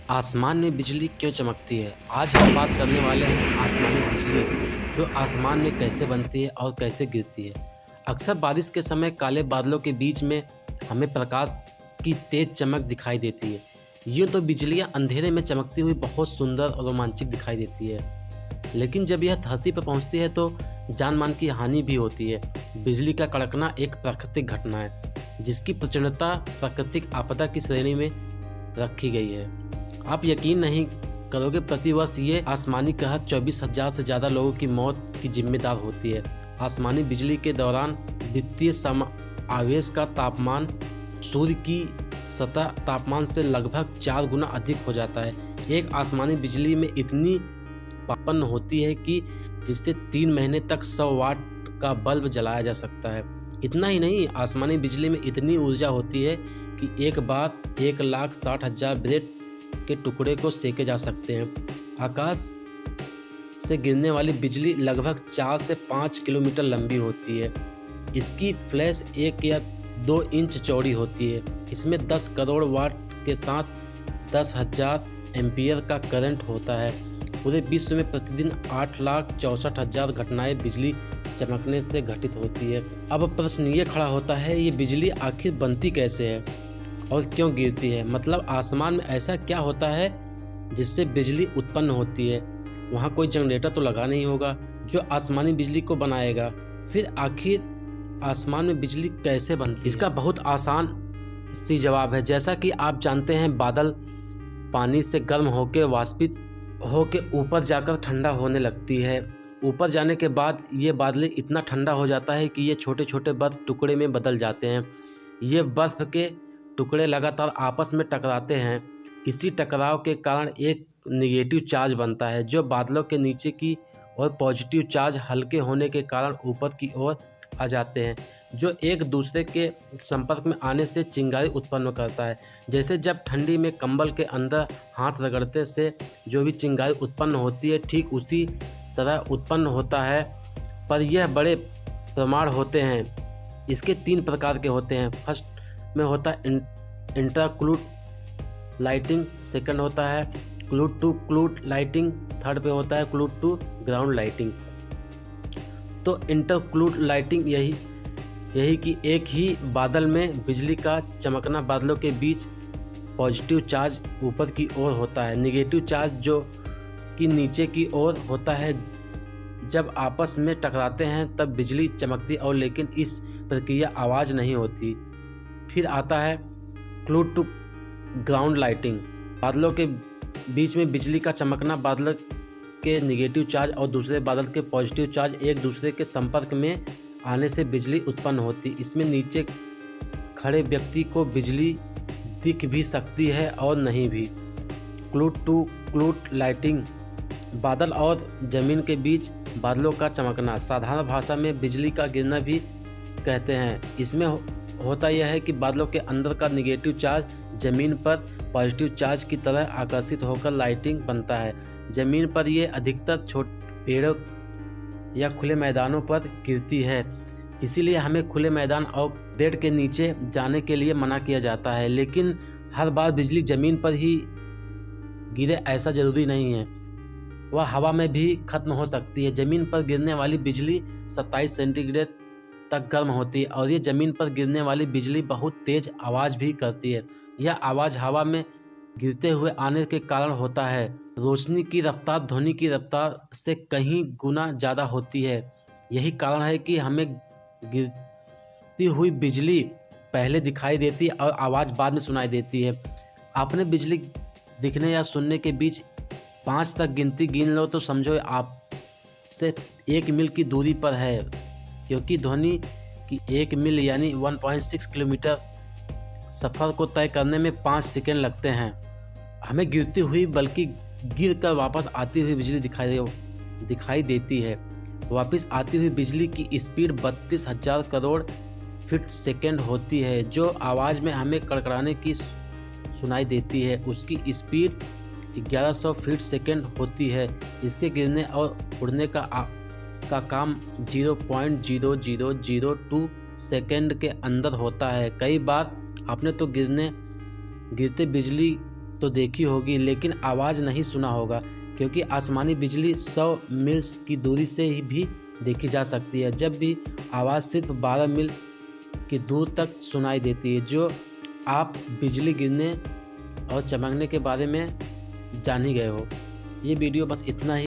आसमान में बिजली क्यों चमकती है? आज हम बात करने वाले हैं आसमानी बिजली, जो आसमान में कैसे बनती है और कैसे गिरती है। अक्सर बारिश के समय काले बादलों के बीच में हमें प्रकाश की तेज चमक दिखाई देती है। यूँ तो बिजलियाँ अंधेरे में चमकती हुई बहुत सुंदर और रोमांचक दिखाई देती है, लेकिन जब यह धरती पर पहुँचती है तो जान मान की हानि भी होती है। बिजली का कड़कना एक प्राकृतिक घटना है, जिसकी प्रचंडता प्राकृतिक आपदा की श्रेणी में रखी गई है। आप यकीन नहीं करोगे, प्रतिवर्ष ये आसमानी कहर 24,000 से ज़्यादा लोगों की मौत की जिम्मेदार होती है। आसमानी बिजली के दौरान वित्तीय आवेश का तापमान सूर्य की सतह तापमान से लगभग 4 गुना अधिक हो जाता है। एक आसमानी बिजली में इतनी उत्पन्न होती है कि जिससे 3 महीने तक 100 वाट का बल्ब जलाया जा सकता है। इतना ही नहीं, आसमानी बिजली में इतनी ऊर्जा होती है कि एक बार 1,60,000 ब्रेड के टुकड़े को सेके जा सकते हैं। आकाश से गिरने वाली बिजली लगभग 4 से 5 किलोमीटर लंबी होती है। इसकी फ्लैश 1 या 2 इंच चौड़ी होती है। इसमें 10 करोड़ वाट के साथ 10,000 एम्पीयर का करंट होता है। पूरे विश्व में प्रतिदिन 8,64,000 घटनाएं बिजली चमकने से घटित होती है। अब प्रश्न ये खड़ा होता है, ये बिजली आखिर बनती कैसे है और क्यों गिरती है? मतलब आसमान में ऐसा क्या होता है जिससे बिजली उत्पन्न होती है? वहाँ कोई जनरेटर तो लगा नहीं होगा जो आसमानी बिजली को बनाएगा। फिर आखिर आसमान में बिजली कैसे बनती है? इसका बहुत आसान सी जवाब है। जैसा कि आप जानते हैं, बादल पानी से गर्म होकर वाष्पित होकर ऊपर जाकर ठंडा होने लगती है। ऊपर जाने के बाद ये बादल इतना ठंडा हो जाता है कि ये छोटे छोटे बर्फ टुकड़े में बदल जाते हैं। ये बर्फ के टुकड़े लगातार आपस में टकराते हैं। इसी टकराव के कारण एक नेगेटिव चार्ज बनता है, जो बादलों के नीचे की और पॉजिटिव चार्ज हल्के होने के कारण ऊपर की ओर आ जाते हैं, जो एक दूसरे के संपर्क में आने से चिंगारी उत्पन्न करता है। जैसे जब ठंडी में कंबल के अंदर हाथ रगड़ते से जो भी चिंगारी उत्पन्न होती है, ठीक उसी तरह उत्पन्न होता है, पर यह बड़े प्रमाण होते हैं। इसके 3 प्रकार के होते हैं। फर्स्ट में होता है इंटरक्लूड लाइटिंग, सेकंड होता है cloud to cloud lighting, third पे होता है क्लूड टू ग्राउंड लाइटिंग। तो इंटरक्लूड लाइटिंग यही कि एक ही बादल में बिजली का चमकना बादलों के बीच पॉजिटिव चार्ज ऊपर की ओर होता है, नेगेटिव चार्ज जो कि नीचे की ओर होता है। जब आपस में टकराते हैं तब बिजली चमकती और लेकिन इस प्रक्रिया आवाज़ नहीं होती। फिर आता है क्लूड टू ग्राउंड लाइटिंग। बादलों के बीच में बिजली का चमकना, बादल के नेगेटिव चार्ज और दूसरे बादल के पॉजिटिव चार्ज एक दूसरे के संपर्क में आने से बिजली उत्पन्न होती। इसमें नीचे खड़े व्यक्ति को बिजली दिख भी सकती है और नहीं भी। क्लूड टू क्लूड लाइटिंग, बादल और ज़मीन के बीच बादलों का चमकना, साधारण भाषा में बिजली का गिरना भी कहते हैं। इसमें होता यह है कि बादलों के अंदर का नेगेटिव चार्ज ज़मीन पर पॉजिटिव चार्ज की तरह आकर्षित होकर लाइटिंग बनता है। ज़मीन पर यह अधिकतर छोटे पेड़ों या खुले मैदानों पर गिरती है, इसीलिए हमें खुले मैदान और पेड़ के नीचे जाने के लिए मना किया जाता है। लेकिन हर बार बिजली ज़मीन पर ही गिरे ऐसा ज़रूरी नहीं है, वह हवा में भी खत्म हो सकती है। ज़मीन पर गिरने वाली बिजली 27 सेंटीग्रेड तक गर्म होती है और ये ज़मीन पर गिरने वाली बिजली बहुत तेज़ आवाज़ भी करती है। यह आवाज़ हवा में गिरते हुए आने के कारण होता है। रोशनी की रफ्तार ध्वनि की रफ्तार से कहीं गुना ज़्यादा होती है। यही कारण है कि हमें गिरती हुई बिजली पहले दिखाई देती है और आवाज़ बाद में सुनाई देती है। आपने बिजली दिखने या सुनने के बीच 5 तक गिनती गिन लो तो समझो आप से 1 मील की दूरी पर है, क्योंकि ध्वनि की 1 मील यानी 1.6 किलोमीटर सफ़र को तय करने में 5 सेकंड लगते हैं। हमें गिरती हुई बल्कि गिर कर वापस आती हुई बिजली दिखाई देती है। वापस आती हुई बिजली की स्पीड 32,000 करोड़ फीट सेकंड होती है। जो आवाज़ में हमें कड़कड़ाने की सुनाई देती है, उसकी स्पीड 1100 फीट सेकंड होती है। इसके गिरने और उड़ने का काम 0.0002 सेकंड के अंदर होता है। कई बार आपने तो गिरते बिजली तो देखी होगी, लेकिन आवाज़ नहीं सुना होगा, क्योंकि आसमानी बिजली 100 मील्स की दूरी से ही भी देखी जा सकती है। जब भी आवाज़ सिर्फ 12 मील की दूर तक सुनाई देती है। जो आप बिजली गिरने और चमकने के बारे में जान ही गए हो। ये वीडियो बस इतना ही।